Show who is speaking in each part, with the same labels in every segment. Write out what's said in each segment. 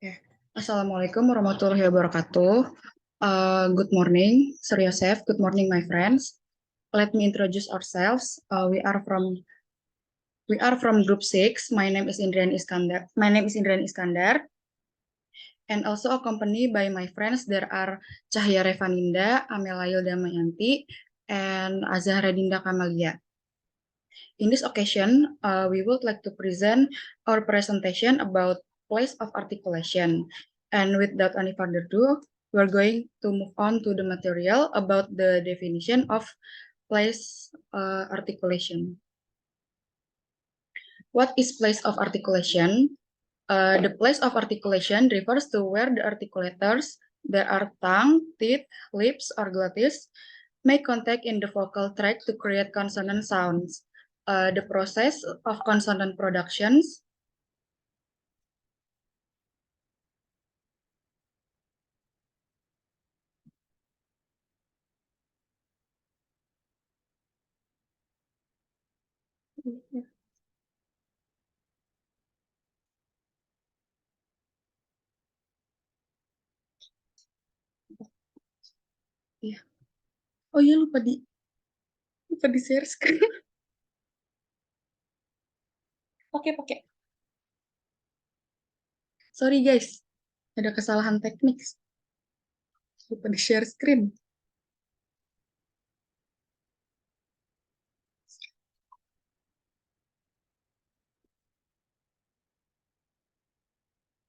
Speaker 1: Oke. Assalamualaikum warahmatullahi wabarakatuh. Good morning, Sir Yousef. Good morning, my friends. Let me introduce ourselves. We are from Group 6. My name is Indriani Iskandar. And also accompanied by my friends. There are Cahya Refaninda, Amelail Damayanti, and Azahra Dinda Kamalia. In this occasion, we would like to present our presentation about place of articulation. And without any further ado, we're going to move on to the material about the definition of place articulation. What is place of articulation? The place of articulation refers to where the articulators, there are tongue, teeth, lips, or glottis, make contact in the vocal tract to create consonant sounds. The process of consonant productions. Iya. Oh iya, lupa di share screen. Pakai. Sorry guys, ada kesalahan teknik. Lupa di share screen.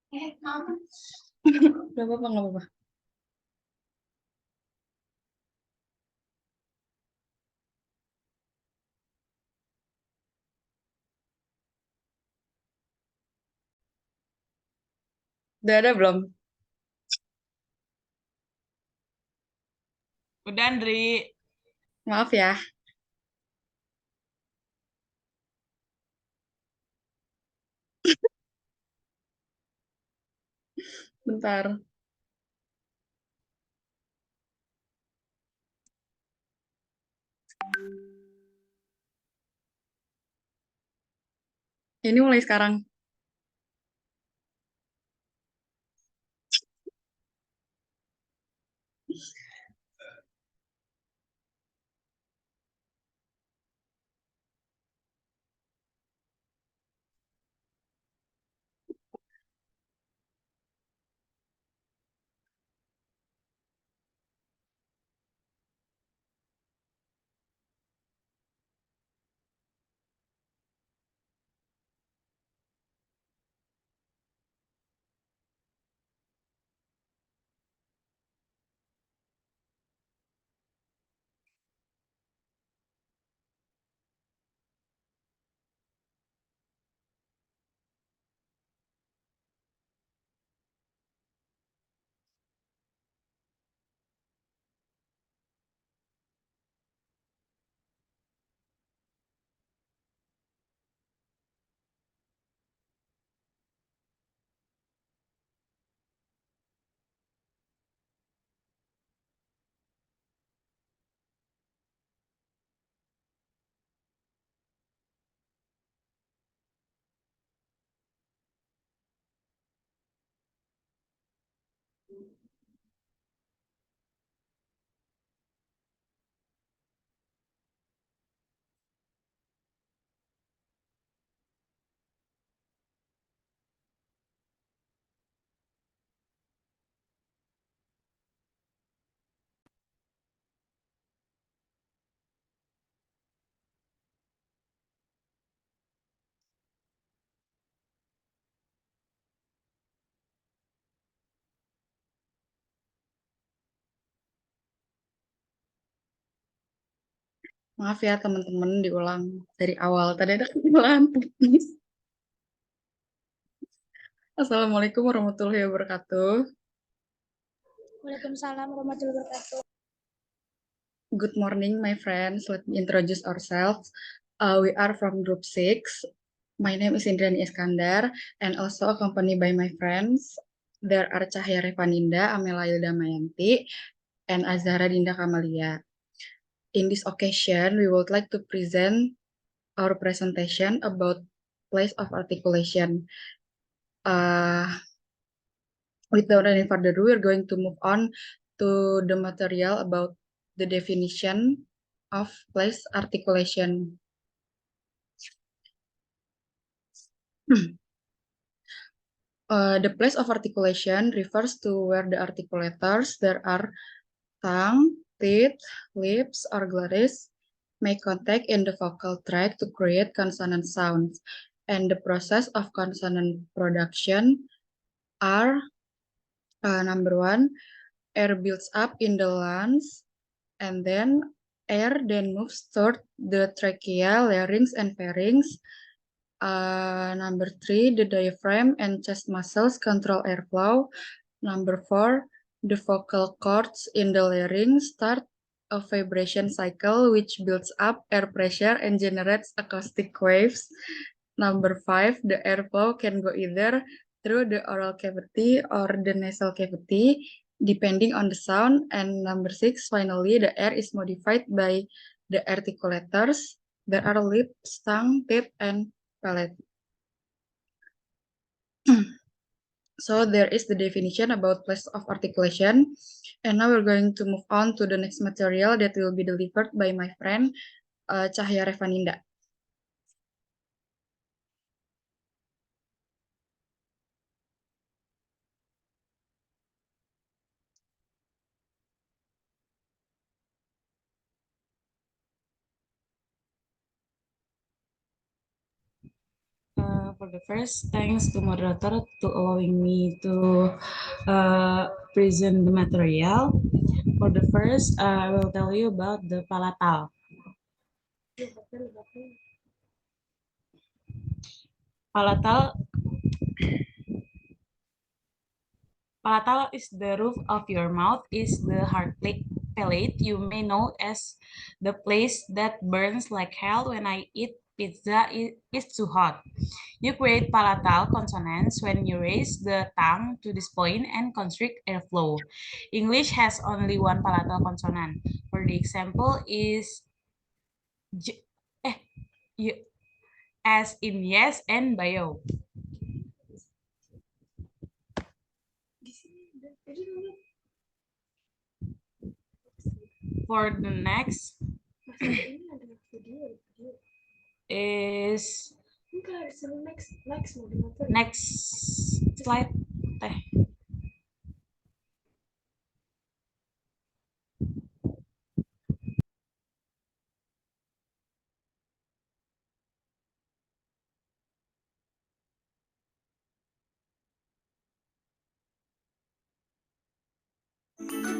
Speaker 1: Gak apa-apa. Udah ada belum?
Speaker 2: Udah, Andri.
Speaker 1: Maaf ya. Bentar. Ini mulai sekarang. Maaf ya teman-teman, diulang dari awal. Tadi ada kesalahan teknis. Assalamualaikum warahmatullahi wabarakatuh.
Speaker 3: Waalaikumsalam warahmatullahi wabarakatuh.
Speaker 1: Good morning, my friends. Let me introduce ourselves. We are from Group 6. My name is Indriani Iskandar, and also accompanied by my friends. There are Cahya Refaninda, Amelail Damayanti, and Azahra Dinda Kamalia. In this occasion, we would like to present our presentation about place of articulation. without any further ado, we're going to move on to the material about the definition of place articulation. The place of articulation refers to where the articulators, there are tongue, teeth, lips, or glottis, make contact in the vocal tract to create consonant sounds. And the process of consonant production are number one, air builds up in the lungs, and then air then moves toward the trachea, larynx, and pharynx. Number three, the diaphragm and chest muscles control airflow. Number four, the vocal cords in the larynx start a vibration cycle which builds up air pressure and generates acoustic waves. Number five, the airflow can go either through the oral cavity or the nasal cavity, depending on the sound. And number six, finally, the air is modified by the articulators. There are lips, tongue, teeth, and palate. So there is the definition about place of articulation. And now we're going to move on to the next material that will be delivered by my friend Cahya Refaninda.
Speaker 2: For the first, thanks to moderator to allowing me to present the material. For the first, I will tell you about the palatal. Palatal Palatal is the roof of your mouth, is the hard palate. You may know as the place that burns like hell when I eat pizza. It's too hot. You create palatal consonants when you raise the tongue to this point and constrict airflow. English has only one palatal consonant. For the example is j, eh, y, as in yes and bio. For the next is next slide.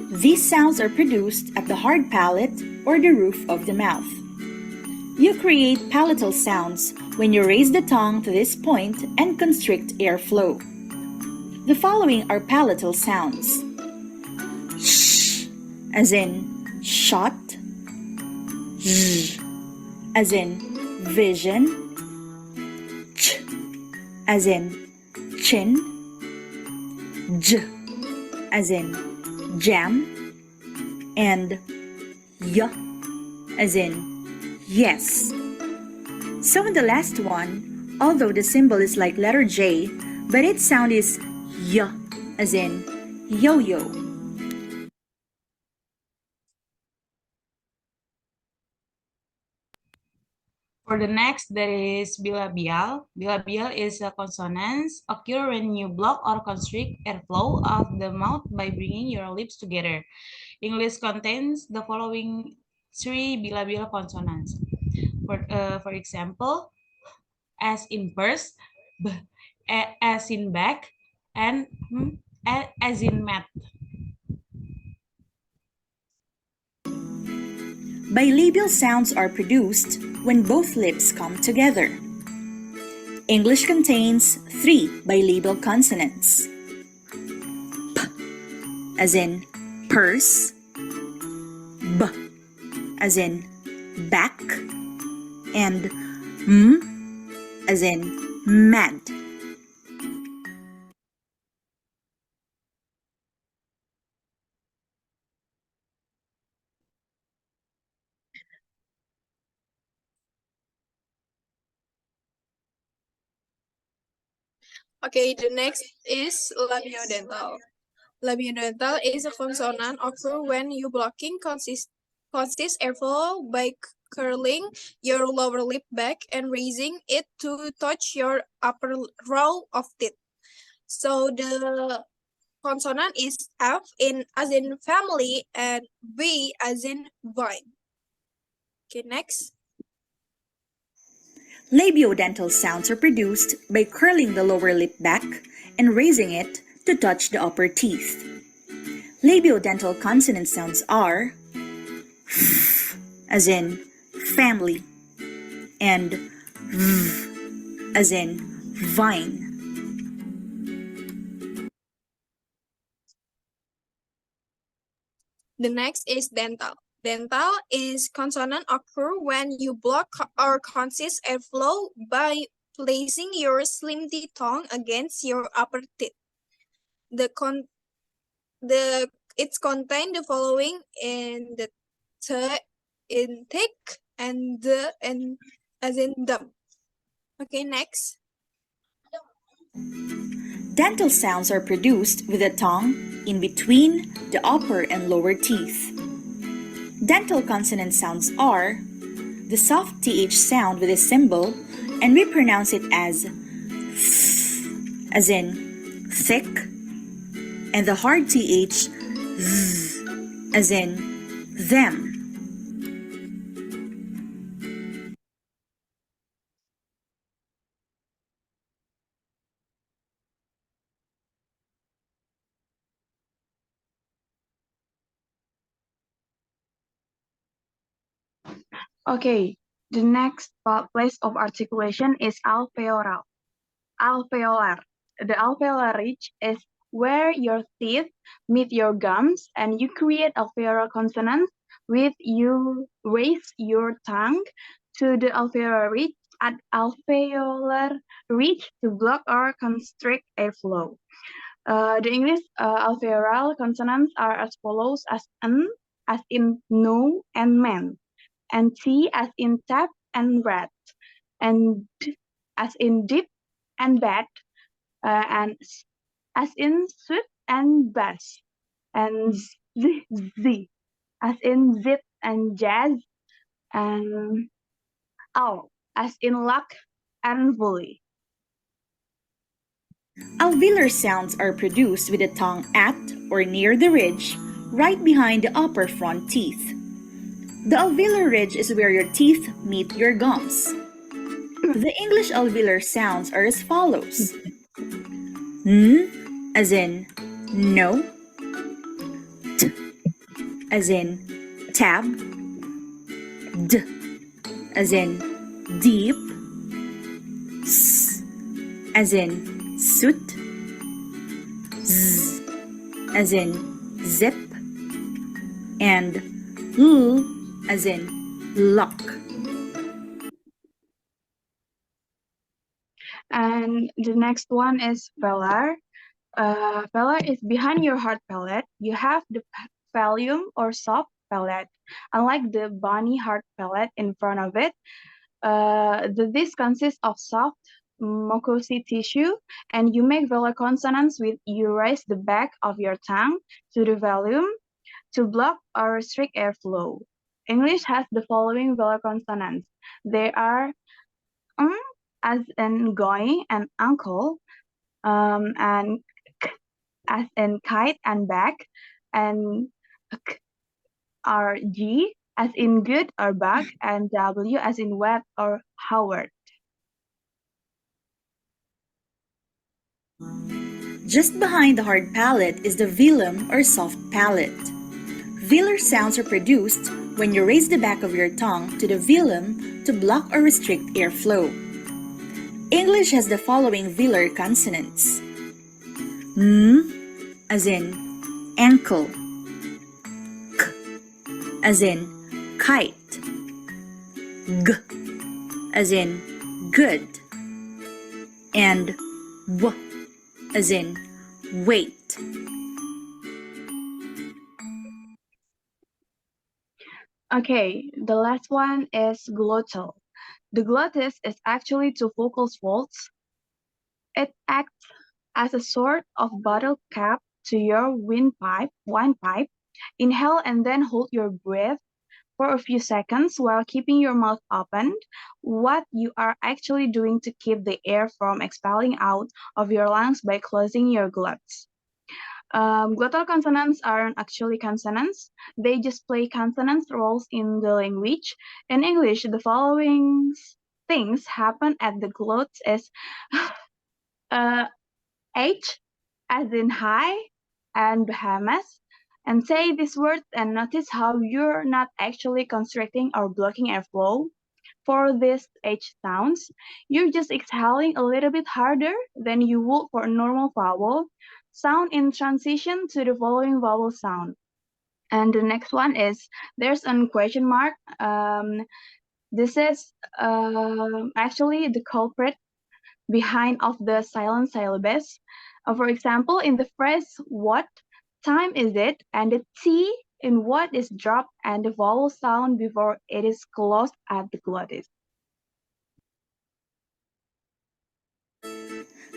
Speaker 3: These sounds are produced at the hard palate or the roof of the mouth. You create palatal sounds when you raise the tongue to this point and constrict airflow. The following are palatal sounds. Sh, as in shot. Z, as in vision. Ch, as in chin. J, as in jam. And y, as in yes. So in the last one, although the symbol is like letter J, but its sound is y, as in yo-yo.
Speaker 2: For the next, there is bilabial. Bilabial is a consonants occur when you block or constrict airflow of the mouth by bringing your lips together. English contains the following three bilabial consonants. For example, as in purse, b, as in back, and as in mat.
Speaker 3: Bilabial sounds are produced when both lips come together. English contains three bilabial consonants. P, as in purse. B, as in back. And M, as in mad.
Speaker 4: Okay, the next is labiodental. Labiodental is a consonant occur when you blocking consist airflow by curling your lower lip back and raising it to touch your upper row of teeth. So the consonant is F in as in family and V as in vine. Okay, next.
Speaker 3: Labiodental sounds are produced by curling the lower lip back and raising it to touch the upper teeth. Labiodental consonant sounds are f, as in family, and v, as in vine.
Speaker 4: The next is dental. Dental is consonant occur when you block or consist airflow by placing your slinty tongue against your upper teeth. It's contain the following in the t in thick and the and as in dumb. Okay, next.
Speaker 3: Dental sounds are produced with the tongue in between the upper and lower teeth. Dental consonant sounds are the soft TH sound with a symbol, and we pronounce it as th, as in thick, and the hard TH th, as in them.
Speaker 1: Okay, the next place of articulation is alveolar. Alveolar. The alveolar ridge is where your teeth meet your gums and you create alveolar consonants with you raise your tongue to the alveolar ridge to block or constrict airflow. The English alveolar consonants are as follows: as n, as in no and man, and t as in tap and rat, and d as in deep and bad, and as in sweet and bass, and z as in zip and jazz, and owl as in luck and volley.
Speaker 3: Alveolar sounds are produced with the tongue at or near the ridge, right behind the upper front teeth. The alveolar ridge is where your teeth meet your gums. The English alveolar sounds are as follows: n, as in no, t, as in tab, d, as in deep, s, as in soot, z, as in zip, and l, as in luck.
Speaker 1: And the next one is velar. Velar is behind your hard palate. You have the pallium or soft palate. Unlike the Bani hard palate in front of it, this consists of soft mucosa tissue, and you make velar consonants with you raise the back of your tongue to the velum to block or restrict airflow. English has the following velar consonants. They are as in going and uncle, and k as in kite and back, and k or g as in good or bug, and w as in wet or Howard.
Speaker 3: Just behind the hard palate is the velum or soft palate. Velar sounds are produced when you raise the back of your tongue to the velum to block or restrict airflow. English has the following velar consonants: n, as in ankle, k, as in kite, g, as in good, and w, as in wait.
Speaker 1: Okay, the last one is glottal. The glottis is actually two vocal folds
Speaker 5: It acts as a sort of bottle cap to your wine pipe. Inhale and then hold your breath for a few seconds while keeping your mouth open. What you are actually doing to keep the air from expelling out of your lungs by closing your glottis. Glottal consonants aren't actually consonants. They just play consonant roles in the language. In English, the following things happen at the glottis: uh, H as in high and behemoth, and say these words and notice how you're not actually constricting or blocking airflow. For these H sounds, you're just exhaling a little bit harder than you would for a normal vowel sound in transition to the following vowel sound. And the next one is there's a question mark. This is actually the culprit behind of the silent syllabus. For example, in the phrase "what time is it?" and the T in what is dropped and the vowel sound before it is closed at the glottis.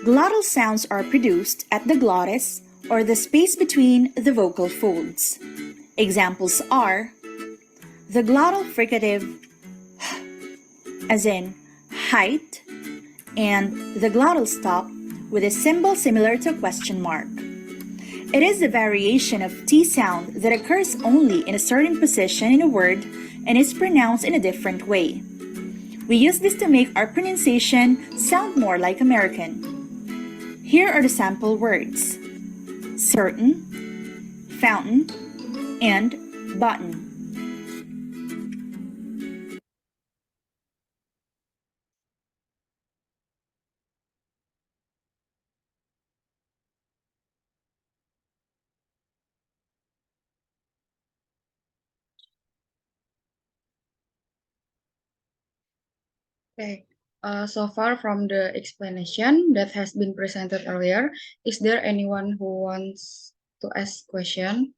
Speaker 3: Glottal sounds are produced at the glottis or the space between the vocal folds. Examples are the glottal fricative as in height and the glottal stop with a symbol similar to a question mark. It is the variation of T sound that occurs only in a certain position in a word and is pronounced in a different way. We use this to make our pronunciation sound more like American. Here are the sample words: certain, fountain, and button.
Speaker 1: Okay. So far from the explanation that has been presented earlier, is there anyone who wants to ask question?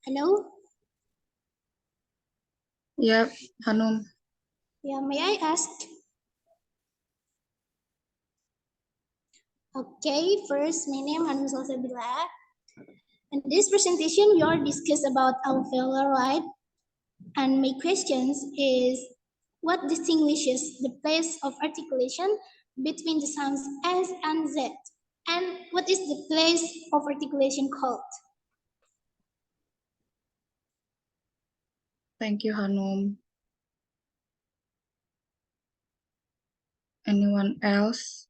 Speaker 6: Hello?
Speaker 1: Yeah, Hanum.
Speaker 6: Yeah, may I ask? Okay, first, my name is Salsabila. In this presentation, you are discuss about alveolar, right? And my questions is, what distinguishes the place of articulation between the sounds S and Z? And what is the place of articulation called?
Speaker 1: Thank you, Hanum. Anyone else?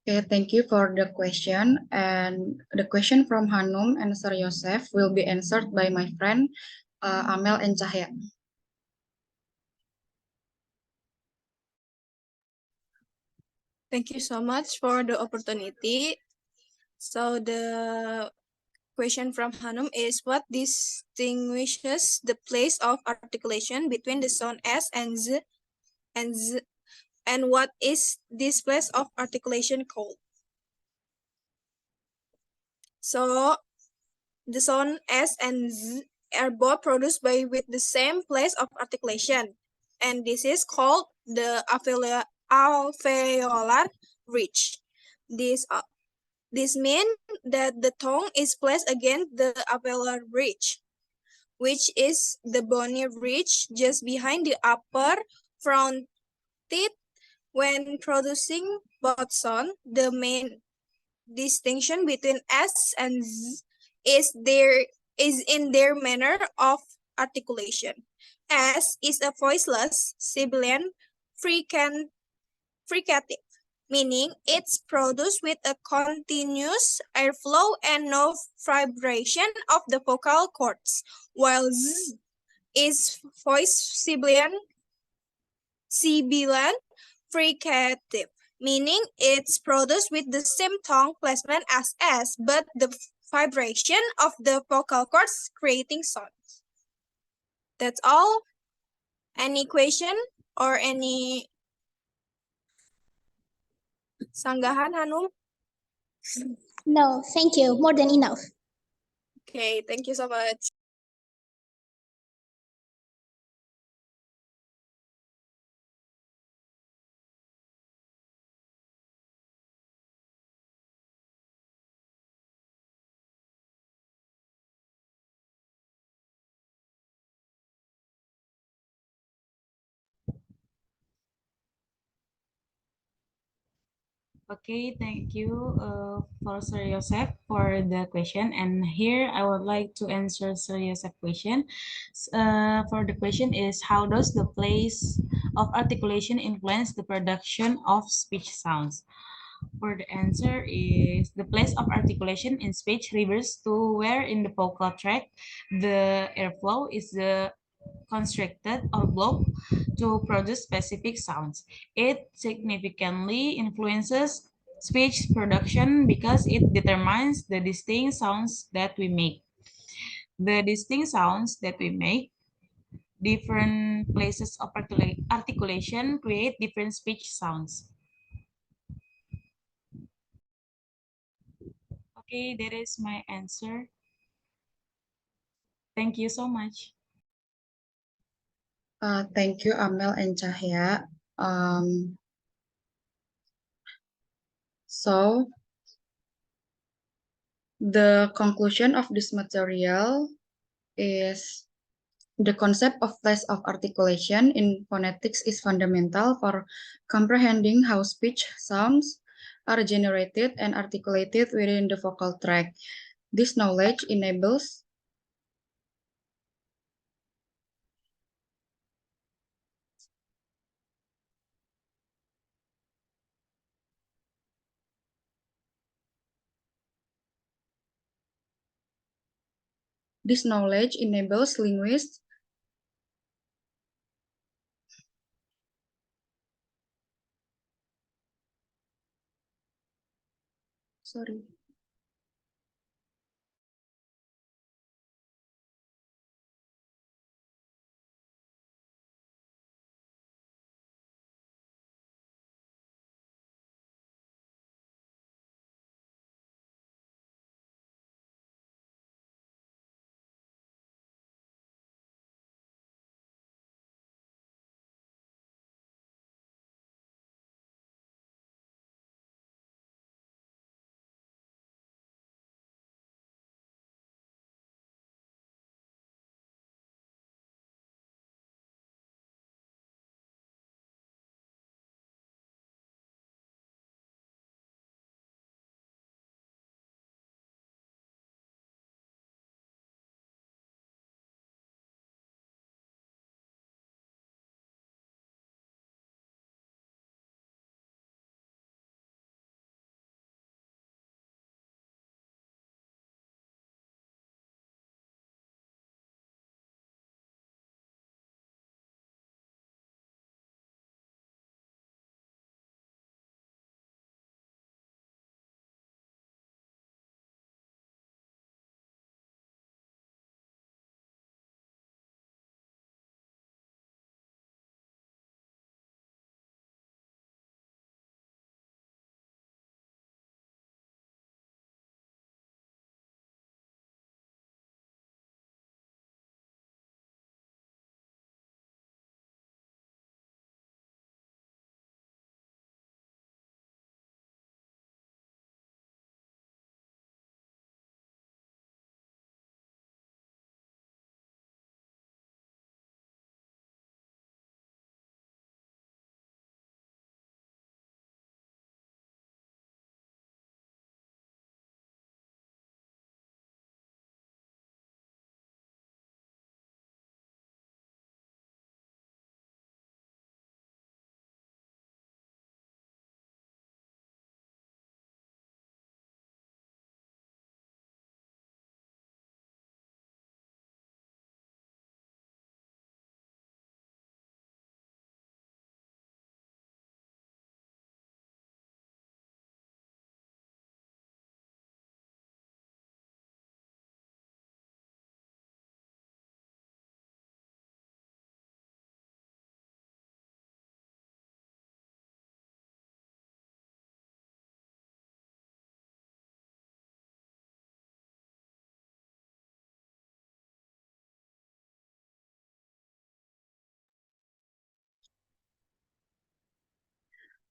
Speaker 1: Okay, thank you for the question. And the question from Hanum and Sir Yousef will be answered by my friend Amel and Cahya.
Speaker 4: Thank you so much for the opportunity. So the question from Hanum is, what distinguishes the place of articulation between the sound S and Z, and what is this place of articulation called? So the sound S and Z are both produced with the same place of articulation, and this is called the alveolar ridge. This means that the tongue is placed against the alveolar ridge, which is the bony ridge just behind the upper front teeth. When producing both sound, the main distinction between S and Z is in their manner of articulation. S is a voiceless sibilant fricative, meaning it's produced with a continuous airflow and no vibration of the vocal cords, while Z is voice sibilant fricative, meaning it's produced with the same tongue placement as S, but the vibration of the vocal cords creating sounds. That's all. Any question or any sanggahan, Hanum?
Speaker 6: No, thank you. More than enough.
Speaker 4: Okay, thank you so much.
Speaker 2: Okay, thank you for Sir Yousef for the question. And here I would like to answer Sir Yousef's question. For the question is, how does the place of articulation influence the production of speech sounds? For the answer is, the place of articulation in speech refers to where in the vocal tract the airflow is constricted or blocked to produce specific sounds. It significantly influences speech production because it determines the distinct sounds that we make. The distinct sounds that we make, different places of articulation create different speech sounds. Okay, that is my answer. Thank you so much.
Speaker 1: Thank you, Amel and Cahya. So the conclusion of this material is the concept of place of articulation in phonetics is fundamental for comprehending how speech sounds are generated and articulated within the vocal tract. This knowledge enables linguists sorry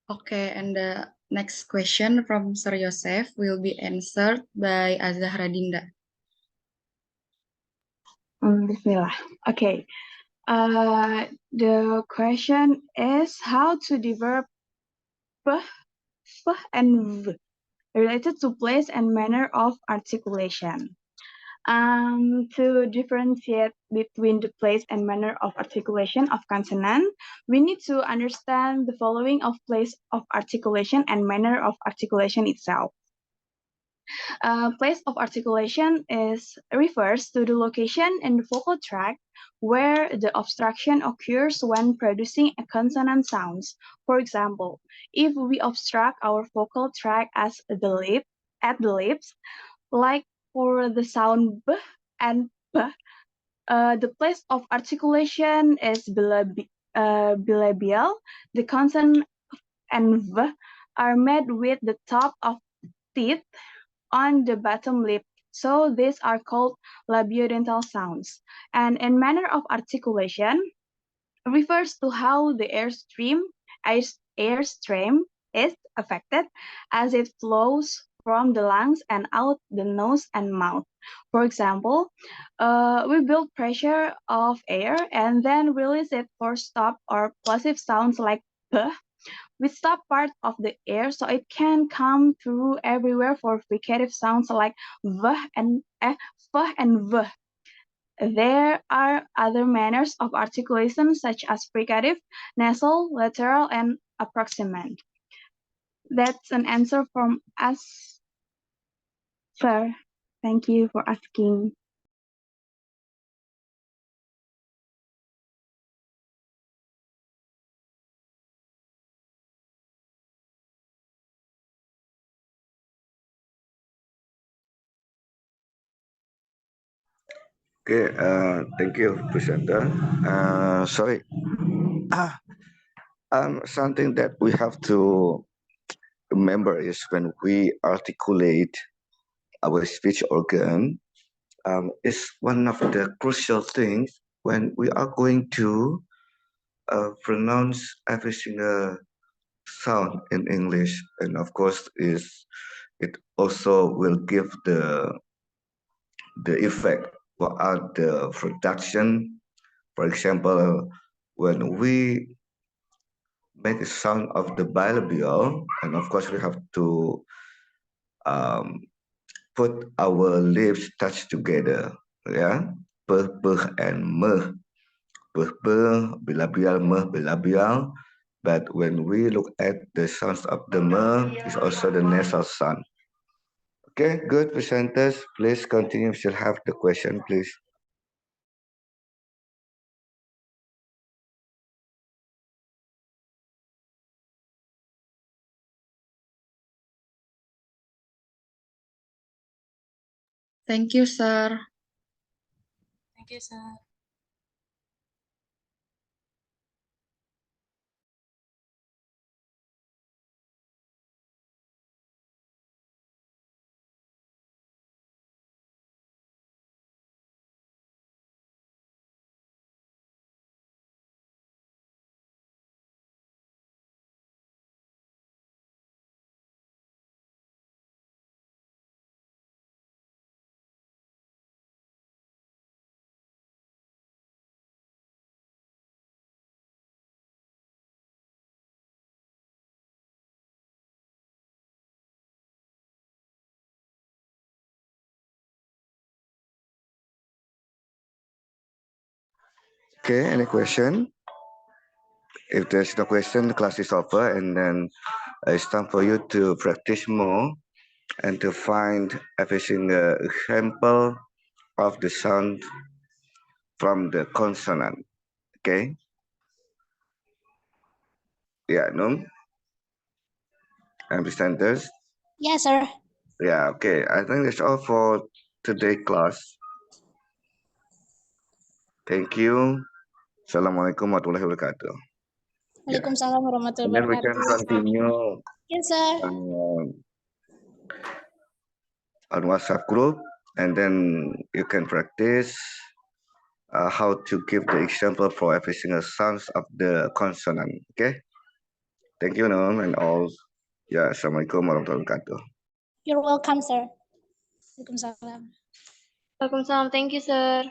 Speaker 1: Okay, and the next question from Sir Yousef will be answered by Azahra Dinda.
Speaker 5: Bismillah. Okay. The question is how to develop p, f, and v related to place and manner of articulation. To differentiate between the place and manner of articulation of consonant, we need to understand the following of place of articulation and manner of articulation itself. Place of articulation refers to the location in the vocal tract where the obstruction occurs when producing a consonant sounds. For example, if we obstruct our vocal tract at the lips, like for the sound b and p, the place of articulation is bilabial. The consonant and v are made with the top of teeth on the bottom lip. So these are called labiodental sounds. And in manner of articulation refers to how the airstream is affected as it flows from the lungs and out the nose and mouth. For example, we build pressure of air and then release it for stop or plosive sounds like p. We stop part of the air so it can come through everywhere for fricative sounds like v and f and v. There are other manners of articulation such as fricative, nasal, lateral, and approximant. That's an answer from us, sir. Thank you for asking.
Speaker 7: Okay, thank you, presenter. Sorry, something that we have to remember is when we articulate our speech organ, is one of the crucial things when we are going to pronounce every single sound in English, and of course, it also will give the effect for the production. For example, when we make a sound of the bilabial, and of course we have to um, put our lips touch together, yeah, p, and m, p, bilabial, m, bilabial. But when we look at the sounds of the m, it's also the nasal sound. Okay, good presenters. Please continue. We still have the question, please.
Speaker 1: Thank you, sir.
Speaker 2: Thank you, sir.
Speaker 7: Okay, any question? If there's no question, the class is over, and then it's time for you to practice more and to find every single example of the sound from the consonant. Okay? Yeah, no? And presenters?
Speaker 6: Yes, sir.
Speaker 7: Yeah, okay. I think that's all for today class. Thank you. Assalamualaikum warahmatullahi wabarakatuh.
Speaker 6: Waalaikumsalam warahmatullahi
Speaker 7: And then we can
Speaker 6: wabarakatuh.
Speaker 7: continue
Speaker 6: Yes, sir.
Speaker 7: On WhatsApp group, and then you can practice how to give the example for every single sounds of the consonant. Okay? Thank you, Nom, and all. Ya, Assalamualaikum warahmatullahi wabarakatuh.
Speaker 6: You're welcome, sir. Waalaikumsalam.
Speaker 8: Waalaikumsalam. Thank you, sir.